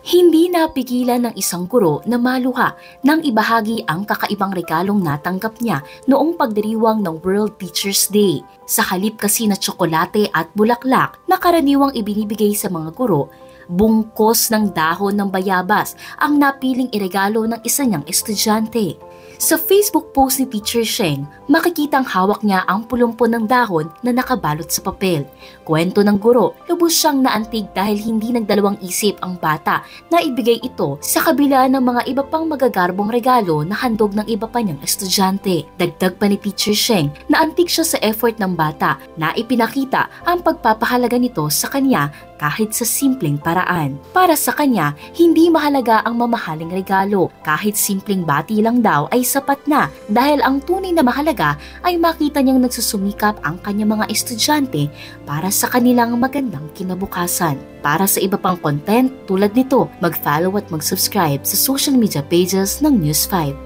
Hindi napigilan ng isang guro na maluha nang ibahagi ang kakaibang regalong natanggap niya noong pagdiriwang ng World Teachers Day. Sa halip kasi na tsokolate at bulaklak na karaniwang ibinibigay sa mga guro, bungkos ng dahon ng bayabas ang napiling iregalo ng isa niyang estudyante. Sa Facebook post ni Teacher Sheng, makikitang hawak niya ang pulumpo ng dahon na nakabalot sa papel. Kwento ng guro, lubos siyang naantig dahil hindi nagdalawang isip ang bata na ibigay ito sa kabila ng mga iba pang magagarbong regalo na handog ng iba pa niyang estudyante. Dagdag pa ni Teacher Sheng, naantig siya sa effort ng bata na ipinakita ang pagpapahalaga nito sa kanya kahit sa simpleng paraan. Para sa kanya, hindi mahalaga ang mamahaling regalo. Kahit simpleng bati lang daw ay sapat na dahil ang tunay na mahalaga ay makita niyang nagsusumikap ang kanyang mga estudyante para sa kanilang magandang kinabukasan. Para sa iba pang content tulad nito, mag-follow at mag-subscribe sa social media pages ng News 5.